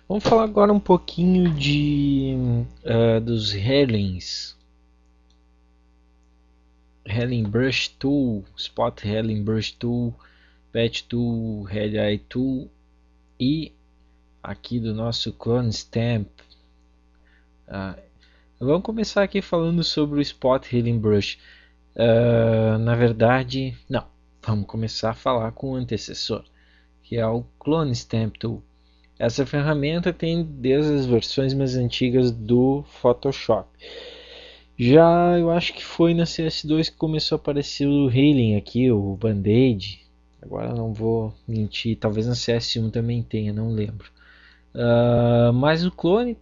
Vamos falar agora um pouquinho dos Helens. Helen Brush Tool, Spot Helen Brush Tool, Patch Tool, Red Eye Tool e aqui do nosso Clone Stamp. Vamos começar aqui falando sobre o Spot Healing Brush. Na verdade, não. Vamos começar a falar com o antecessor, que é o Clone Stamp Tool. Essa ferramenta tem desde as versões mais antigas do Photoshop. Já eu acho que foi na CS2 que começou a aparecer o Healing aqui, o Band-Aid. Agora não vou mentir, talvez na CS1 também tenha, não lembro. Mas o clone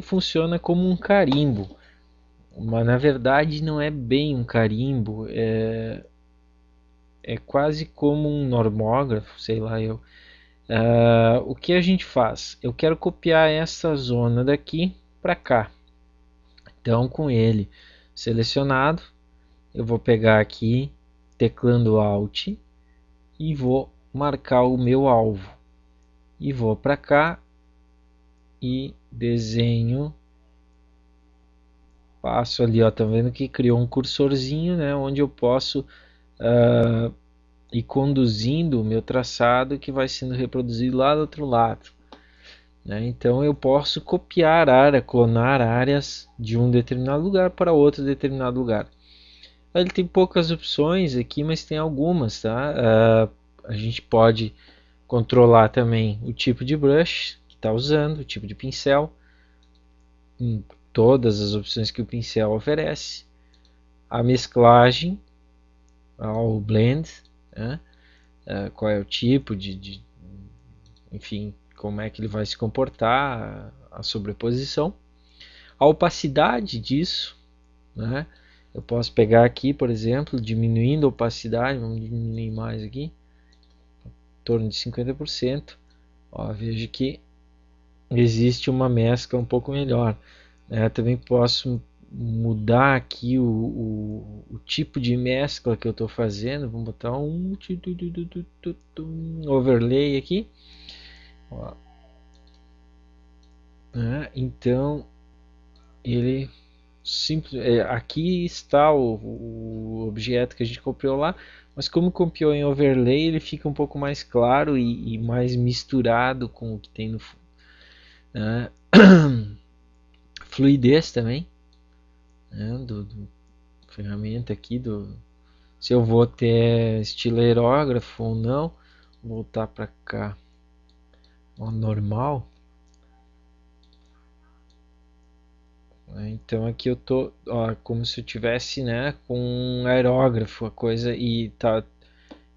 funciona como um carimbo. Mas na verdade não é bem um carimbo, é quase como um normógrafo, sei lá eu. O que a gente faz? Eu quero copiar essa zona daqui para cá. Então, com ele selecionado, eu vou pegar aqui, teclando Alt, e vou marcar o meu alvo. E vou para cá e desenho. Passo ali, ó, tá vendo que criou um cursorzinho, né, onde eu posso ir conduzindo o meu traçado que vai sendo reproduzido lá do outro lado. Né? Então eu posso copiar área, clonar áreas de um determinado lugar para outro determinado lugar. Ele tem poucas opções aqui, mas tem algumas, tá? A gente pode controlar também o tipo de brush que está usando, o tipo de pincel, em todas as opções que o pincel oferece, a mesclagem, o blend, né? Qual é o tipo enfim, como é que ele vai se comportar, a sobreposição, a opacidade disso, né? Eu posso pegar aqui, por exemplo, diminuindo a opacidade, vamos diminuir mais aqui, em torno de 50%. Ó, veja que existe uma mescla um pouco melhor. Também posso mudar aqui o tipo de mescla que eu estou fazendo. Vamos botar um overlay aqui. Ó. Então ele aqui está o objeto que a gente copiou lá, mas como copiou em overlay, ele fica um pouco mais claro e mais misturado com o que tem no fundo. Né? Fluidez também, né? do ferramenta aqui, se eu vou ter estilo aerógrafo ou não. Vou voltar para cá, ó, normal. Então aqui eu tô, ó, como se eu tivesse, né, com um aerógrafo, a coisa, e tá,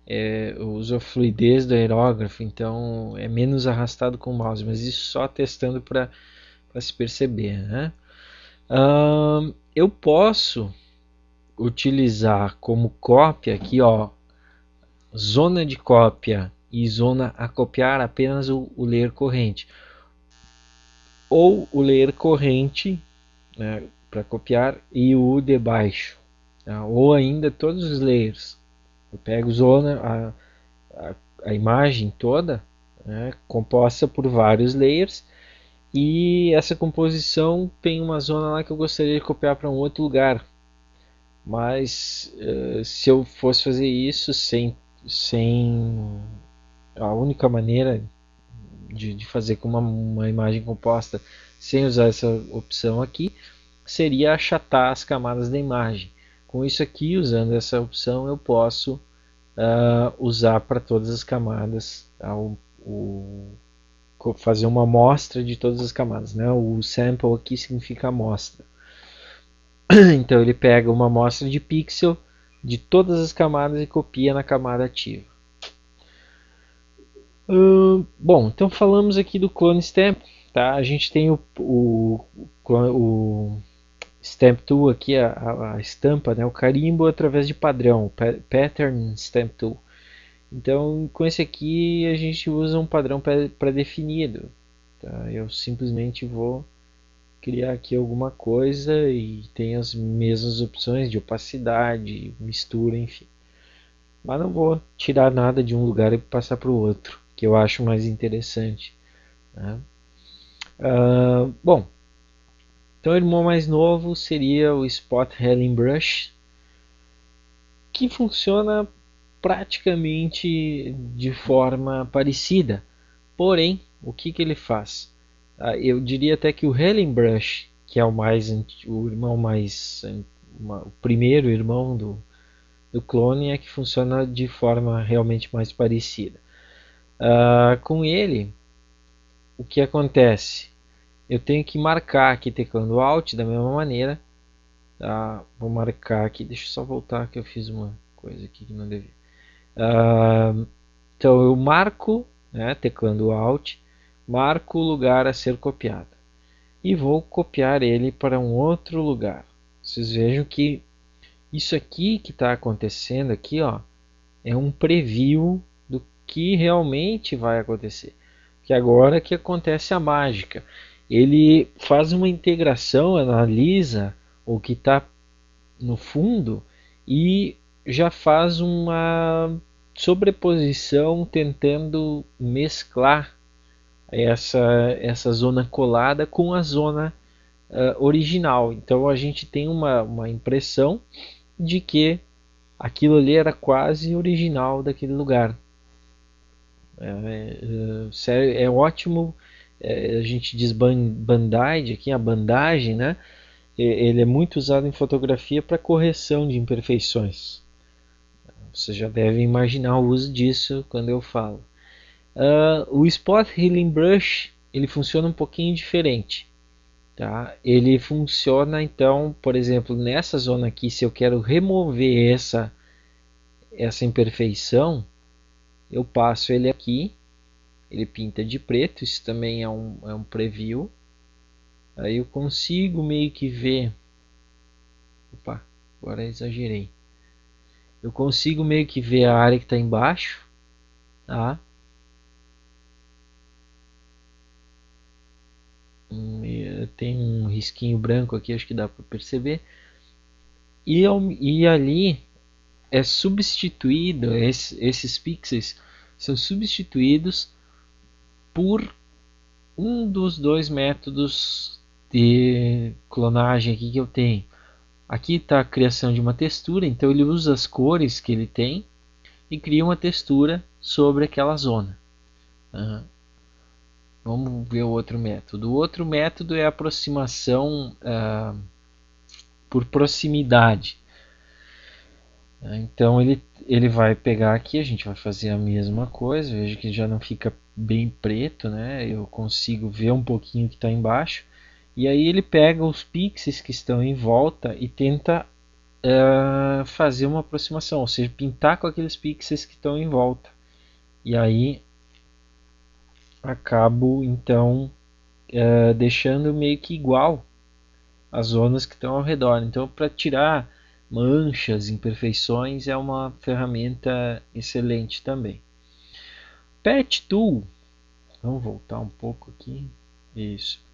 eu uso a fluidez do aerógrafo, então é menos arrastado com o mouse, mas isso só testando para se perceber, né? Eu posso utilizar como cópia aqui, ó, zona de cópia e zona a copiar apenas o layer corrente, ou o layer corrente, né, para copiar, e o de baixo, tá? Ou ainda todos os layers. Eu pego zona, a imagem toda, né, composta por vários layers, e essa composição tem uma zona lá que eu gostaria de copiar para um outro lugar. Mas se eu fosse fazer isso sem a única maneira de fazer com uma imagem composta sem usar essa opção aqui, seria achatar as camadas da imagem. Com isso aqui, usando essa opção, eu posso usar para todas as camadas, tá? Fazer uma amostra de todas as camadas, né? O sample aqui significa amostra. Então ele pega uma amostra de pixel de todas as camadas e copia na camada ativa. Bom, então falamos aqui do Clone Stamp, tá? A gente tem o Stamp Tool aqui, a estampa, né? O carimbo através de padrão, Pattern Stamp Tool. Então, com esse aqui a gente usa um padrão pré-definido. Tá? Eu simplesmente vou criar aqui alguma coisa e tem as mesmas opções de opacidade, mistura, enfim. Mas não vou tirar nada de um lugar e passar para o outro, que eu acho mais interessante. Né? Bom, então o irmão mais novo seria o Spot Healing Brush, que funciona praticamente de forma parecida. Porém, o que, que ele faz? Eu diria até que o Healing Brush, que é o irmão mais o primeiro irmão do clone, é que funciona de forma realmente mais parecida. Com ele, o que acontece? Eu tenho que marcar aqui teclando Alt da mesma maneira. Tá? Vou marcar aqui, deixa eu só voltar que eu fiz uma coisa aqui que não devia. Então eu marco, né, teclando Alt, marco o lugar a ser copiado e vou copiar ele para um outro lugar. Vocês vejam que isso aqui que está acontecendo aqui, ó, é um preview do que realmente vai acontecer. Que agora que acontece a mágica. Ele faz uma integração, analisa o que está no fundo e já faz uma sobreposição tentando mesclar essa zona colada com a zona original. Então a gente tem uma impressão de que aquilo ali era quase original daquele lugar. É ótimo, a gente diz band-aid aqui, a bandagem, né? Ele é muito usado em fotografia para correção de imperfeições. Você já deve imaginar o uso disso quando eu falo. O Spot Healing Brush ele funciona um pouquinho diferente. Tá? Ele funciona então, por exemplo, nessa zona aqui, se eu quero remover essa imperfeição, eu passo ele aqui, ele pinta de preto, isso também é um preview. Aí eu consigo meio que ver. Opa, agora exagerei. Eu consigo meio que ver a área que está embaixo. Tá? Tem um risquinho branco aqui, acho que dá para perceber. E ali é substituído, esses pixels são substituídos por um dos dois métodos de clonagem aqui que eu tenho. Aqui está a criação de uma textura, então ele usa as cores que ele tem e cria uma textura sobre aquela zona. Uhum. Vamos ver o outro método. O outro método é a aproximação por proximidade. Então ele vai pegar aqui, a gente vai fazer a mesma coisa, veja que já não fica bem preto, né? Eu consigo ver um pouquinho que está embaixo. E aí ele pega os pixels que estão em volta e tenta fazer uma aproximação, ou seja, pintar com aqueles pixels que estão em volta. E aí acabo então deixando meio que igual as zonas que estão ao redor. Então, para tirar manchas, imperfeições, é uma ferramenta excelente também. Pet Tool, vamos voltar um pouco aqui. Isso.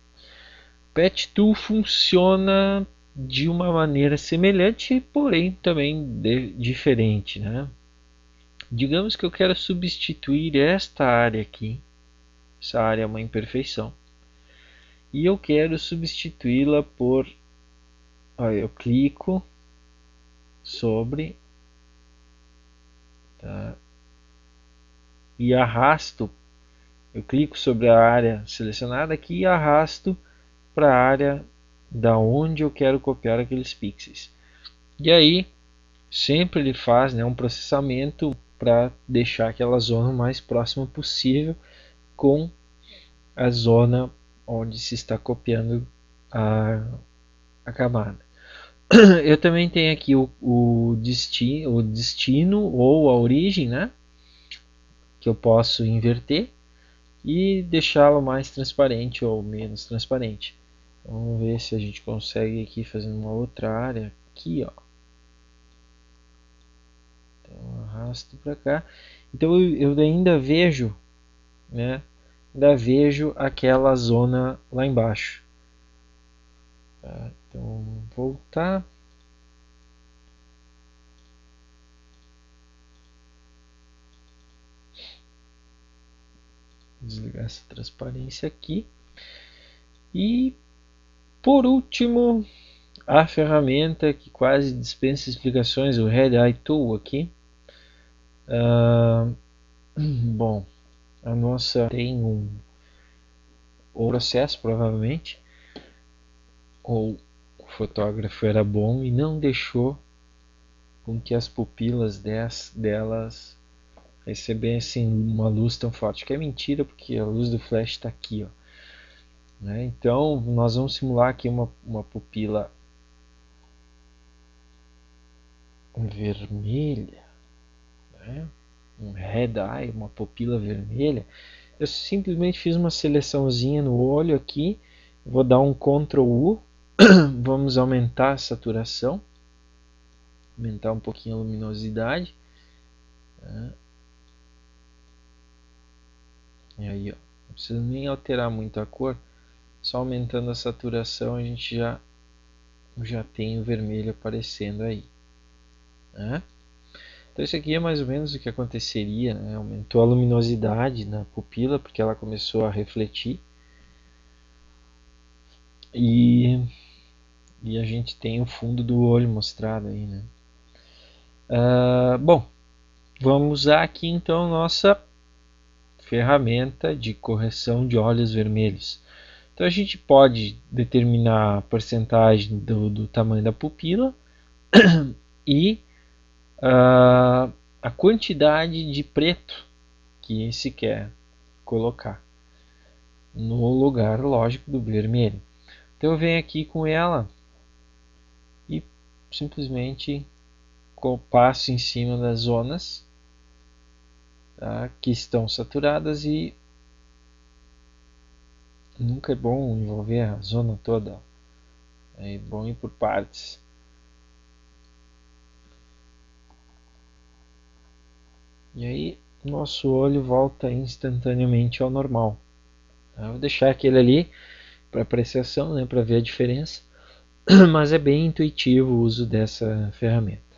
Pet Tool funciona de uma maneira semelhante, porém também diferente, né? Digamos que eu quero substituir esta área aqui. Essa área é uma imperfeição. E eu quero substituí-la por... Olha, eu clico sobre, tá? E arrasto, eu clico sobre a área selecionada aqui e arrasto para a área da onde eu quero copiar aqueles pixels. E aí sempre ele faz, né, um processamento para deixar aquela zona o mais próxima possível com a zona onde se está copiando a camada. Eu também tenho aqui o destino ou a origem, né? Que eu posso inverter e deixá-lo mais transparente ou menos transparente. Vamos ver se a gente consegue aqui fazendo uma outra área aqui, ó. Então arrasto para cá. Então eu ainda vejo, né? Ainda vejo aquela zona lá embaixo. Tá? Então voltar. Desligar essa transparência aqui. E por último, a ferramenta que quase dispensa explicações, o Red Eye Tool aqui. Bom, a nossa tem um processo provavelmente, ou o fotógrafo era bom e não deixou com que as pupilas delas recebessem uma luz tão forte, que é mentira, porque a luz do flash está aqui, ó, né? Então nós vamos simular aqui uma pupila vermelha, né? Um red eye, uma pupila vermelha. Eu simplesmente fiz uma seleçãozinha no olho aqui, vou dar um Ctrl U, vamos aumentar a saturação, aumentar um pouquinho a luminosidade, né? E aí, ó, não precisa nem alterar muito a cor, só aumentando a saturação a gente já tem o vermelho aparecendo aí, né? Então isso aqui é mais ou menos o que aconteceria, né? Aumentou a luminosidade na pupila porque ela começou a refletir e a gente tem o fundo do olho mostrado aí, né? Bom, vamos usar aqui então nossa ferramenta de correção de olhos vermelhos. Então a gente pode determinar a porcentagem do tamanho da pupila e a quantidade de preto que se quer colocar no lugar, lógico, do vermelho. Então eu venho aqui com ela e simplesmente passo em cima das zonas, tá, que estão saturadas, e nunca é bom envolver a zona toda, é bom ir por partes. E aí nosso olho volta instantaneamente ao normal. Eu vou deixar aquele ali para apreciação, né, para ver a diferença, mas é bem intuitivo o uso dessa ferramenta.